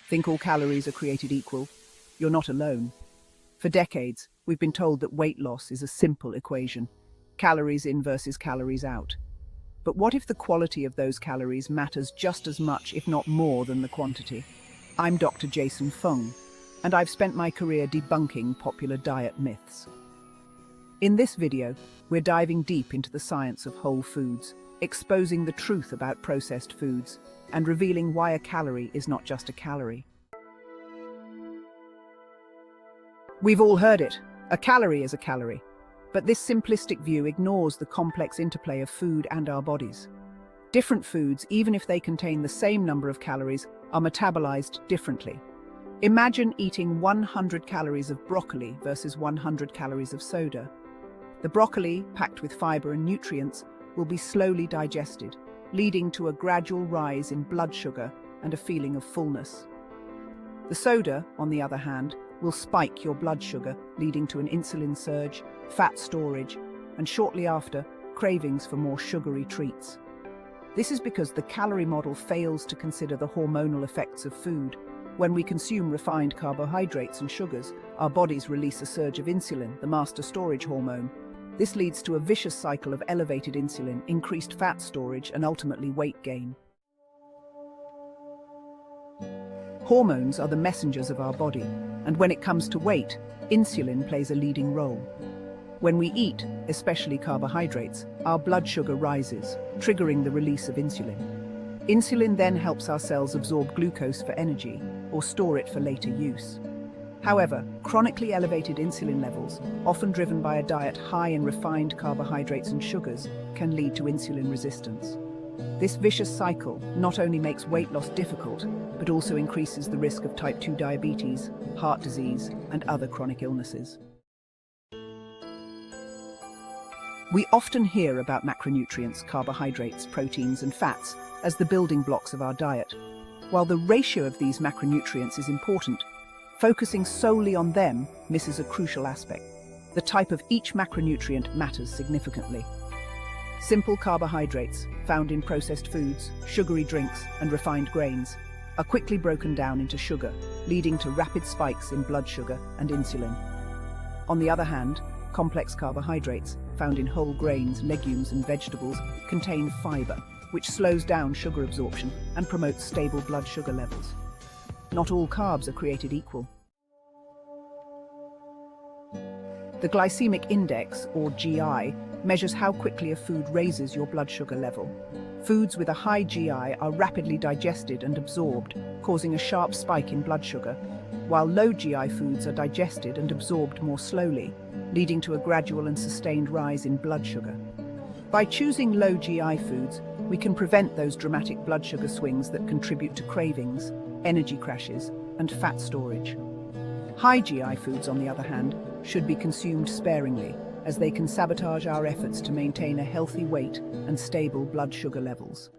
Think all calories are created equal? You're not alone. For decades, we've been told that weight loss is a simple equation: calories in versus calories out. But what if the quality of those calories matters just as much, if not more, than the quantity? I'm Dr. Jason Fung, and I've spent my career debunking popular diet myths. In this video, we're diving deep into the science of whole foods, exposing the truth about processed foods, and revealing why a calorie is not just a calorie. We've all heard it: a calorie is a calorie. But this simplistic view ignores the complex interplay of food and our bodies. Different foods, even if they contain the same number of calories, are metabolized differently. Imagine eating 100 calories of broccoli versus 100 calories of soda. The broccoli, packed with fiber and nutrients, will be slowly digested, leading to a gradual rise in blood sugar and a feeling of fullness. The soda, on the other hand, will spike your blood sugar, leading to an insulin surge, fat storage, and shortly after, cravings for more sugary treats. This is because the calorie model fails to consider the hormonal effects of food. When we consume refined carbohydrates and sugars, our bodies release a surge of insulin, the master storage hormone. This leads to a vicious cycle of elevated insulin, increased fat storage, and ultimately weight gain. Hormones are the messengers of our body, and when it comes to weight, insulin plays a leading role. When we eat, especially carbohydrates, our blood sugar rises, triggering the release of insulin. Insulin then helps our cells absorb glucose for energy or store it for later use. However, chronically elevated insulin levels, often driven by a diet high in refined carbohydrates and sugars, can lead to insulin resistance. This vicious cycle not only makes weight loss difficult, but also increases the risk of type 2 diabetes, heart disease, and other chronic illnesses. We often hear about macronutrients, carbohydrates, proteins, and fats as the building blocks of our diet. While the ratio of these macronutrients is important, focusing solely on them misses a crucial aspect. The type of each macronutrient matters significantly. Simple carbohydrates, found in processed foods, sugary drinks, and refined grains, are quickly broken down into sugar, leading to rapid spikes in blood sugar and insulin. On the other hand, complex carbohydrates, found in whole grains, legumes, and vegetables, contain fiber, which slows down sugar absorption and promotes stable blood sugar levels. Not all carbs are created equal. The glycemic index, or GI, measures how quickly a food raises your blood sugar level. Foods with a high GI are rapidly digested and absorbed, causing a sharp spike in blood sugar, while low GI foods are digested and absorbed more slowly, leading to a gradual and sustained rise in blood sugar. By choosing low GI foods, we can prevent those dramatic blood sugar swings that contribute to cravings, energy crashes, and fat storage. High GI foods, on the other hand, should be consumed sparingly, as they can sabotage our efforts to maintain a healthy weight and stable blood sugar levels.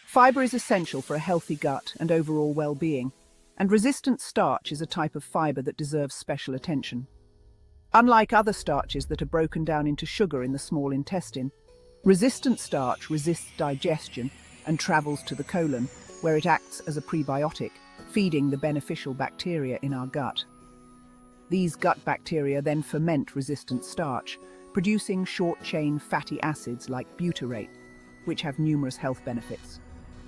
Fiber is essential for a healthy gut and overall well-being, and resistant starch is a type of fiber that deserves special attention. Unlike other starches that are broken down into sugar in the small intestine, resistant starch resists digestion and travels to the colon, where it acts as a prebiotic, feeding the beneficial bacteria in our gut. These gut bacteria then ferment resistant starch, producing short-chain fatty acids like butyrate, which have numerous health benefits.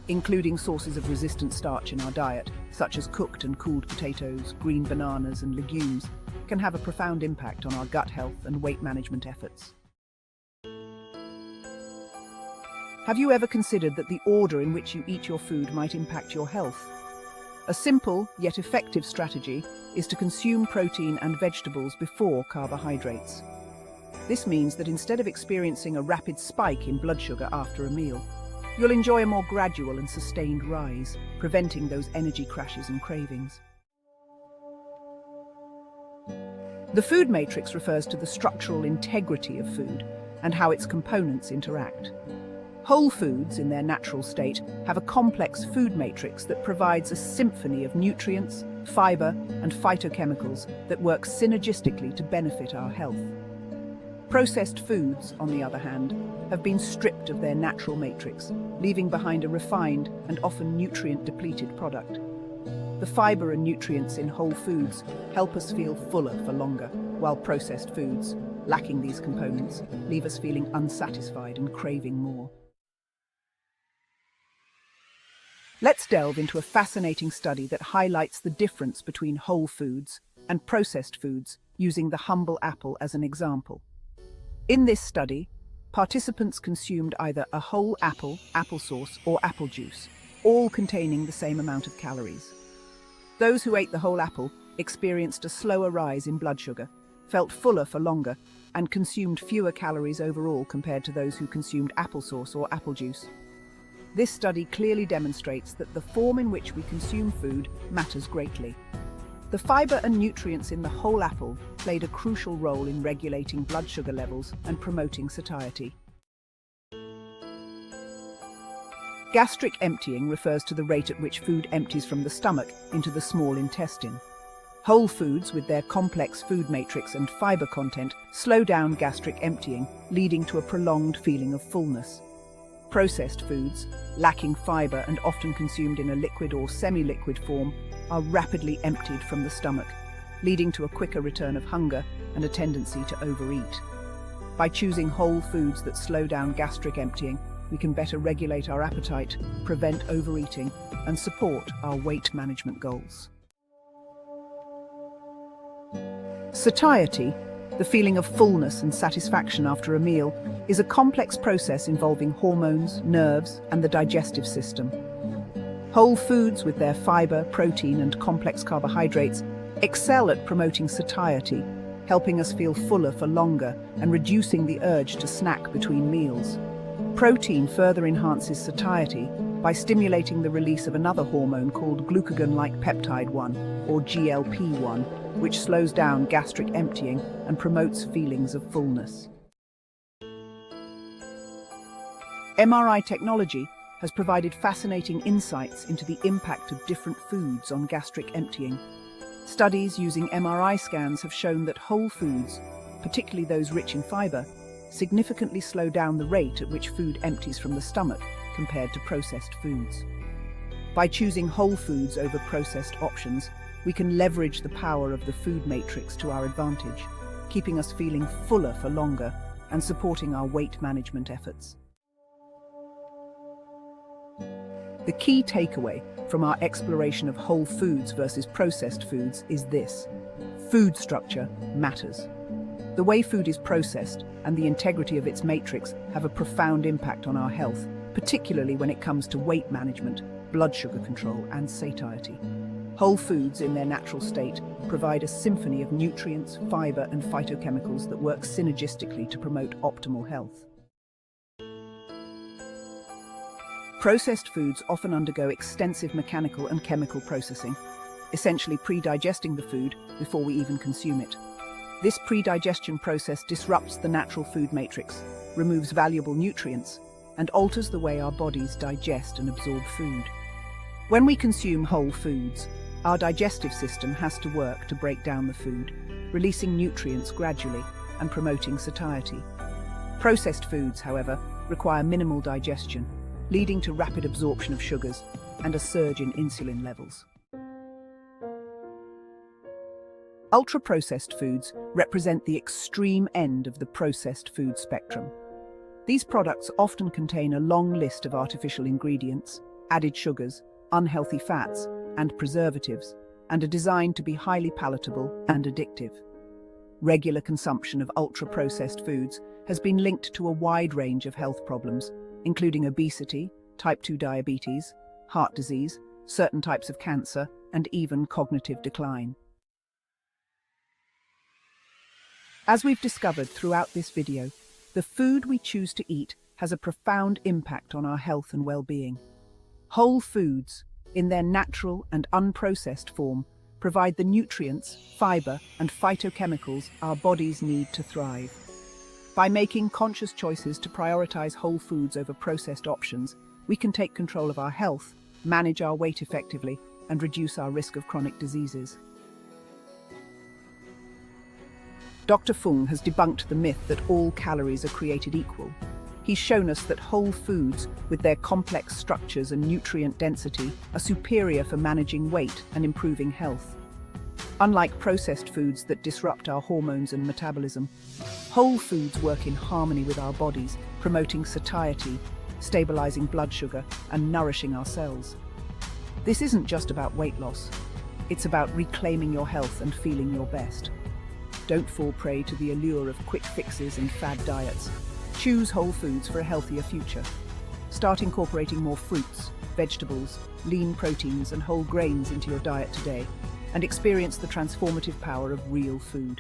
Including sources of resistant starch in our diet, such as cooked and cooled potatoes, green bananas, and legumes, can have a profound impact on our gut health and weight management efforts. Have you ever considered that the order in which you eat your food might impact your health? A simple, yet effective strategy is to consume protein and vegetables before carbohydrates. This means that instead of experiencing a rapid spike in blood sugar after a meal, you'll enjoy a more gradual and sustained rise, preventing those energy crashes and cravings. The food matrix refers to the structural integrity of food and how its components interact. Whole foods, in their natural state, have a complex food matrix that provides a symphony of nutrients, fiber, and phytochemicals that work synergistically to benefit our health. Processed foods, on the other hand, have been stripped of their natural matrix, leaving behind a refined and often nutrient-depleted product. The fiber and nutrients in whole foods help us feel fuller for longer, while processed foods, lacking these components, leave us feeling unsatisfied and craving more. Let's delve into a fascinating study that highlights the difference between whole foods and processed foods, using the humble apple as an example. In this study, participants consumed either a whole apple, applesauce, or apple juice, all containing the same amount of calories. Those who ate the whole apple experienced a slower rise in blood sugar, felt fuller for longer, and consumed fewer calories overall compared to those who consumed applesauce or apple juice. This study clearly demonstrates that the form in which we consume food matters greatly. The fiber and nutrients in the whole apple played a crucial role in regulating blood sugar levels and promoting satiety. Gastric emptying refers to the rate at which food empties from the stomach into the small intestine. Whole foods, with their complex food matrix and fiber content, slow down gastric emptying, leading to a prolonged feeling of fullness. Processed foods, lacking fiber and often consumed in a liquid or semi-liquid form, are rapidly emptied from the stomach, leading to a quicker return of hunger and a tendency to overeat. By choosing whole foods that slow down gastric emptying, we can better regulate our appetite, prevent overeating, and support our weight management goals. Satiety, the feeling of fullness and satisfaction after a meal, is a complex process involving hormones, nerves, and the digestive system. Whole foods, with their fiber, protein, and complex carbohydrates, excel at promoting satiety, helping us feel fuller for longer and reducing the urge to snack between meals. Protein further enhances satiety by stimulating the release of another hormone called glucagon-like peptide 1, or GLP-1, which slows down gastric emptying and promotes feelings of fullness. MRI technology has provided fascinating insights into the impact of different foods on gastric emptying. Studies using MRI scans have shown that whole foods, particularly those rich in fiber, significantly slow down the rate at which food empties from the stomach compared to processed foods. By choosing whole foods over processed options, we can leverage the power of the food matrix to our advantage, keeping us feeling fuller for longer and supporting our weight management efforts. The key takeaway from our exploration of whole foods versus processed foods is this: food structure matters. The way food is processed and the integrity of its matrix have a profound impact on our health, particularly when it comes to weight management, blood sugar control, and satiety. Whole foods in their natural state provide a symphony of nutrients, fiber, and phytochemicals that work synergistically to promote optimal health. Processed foods often undergo extensive mechanical and chemical processing, essentially pre-digesting the food before we even consume it. This pre-digestion process disrupts the natural food matrix, removes valuable nutrients, and alters the way our bodies digest and absorb food. When we consume whole foods, our digestive system has to work to break down the food, releasing nutrients gradually and promoting satiety. Processed foods, however, require minimal digestion, leading to rapid absorption of sugars and a surge in insulin levels. Ultra-processed foods represent the extreme end of the processed food spectrum. These products often contain a long list of artificial ingredients, added sugars, unhealthy fats, and preservatives, and are designed to be highly palatable and addictive. Regular consumption of ultra-processed foods has been linked to a wide range of health problems, including obesity, type 2 diabetes, heart disease, certain types of cancer, and even cognitive decline. As we've discovered throughout this video, the food we choose to eat has a profound impact on our health and well-being. Whole foods, in their natural and unprocessed form, provide the nutrients, fiber, and phytochemicals our bodies need to thrive. By making conscious choices to prioritize whole foods over processed options, we can take control of our health, manage our weight effectively, and reduce our risk of chronic diseases. Dr. Fung has debunked the myth that all calories are created equal. He's shown us that whole foods, with their complex structures and nutrient density, are superior for managing weight and improving health. Unlike processed foods that disrupt our hormones and metabolism, whole foods work in harmony with our bodies, promoting satiety, stabilizing blood sugar, and nourishing our cells. This isn't just about weight loss. It's about reclaiming your health and feeling your best. Don't fall prey to the allure of quick fixes and fad diets. Choose whole foods for a healthier future. Start incorporating more fruits, vegetables, lean proteins, and whole grains into your diet today, and experience the transformative power of real food.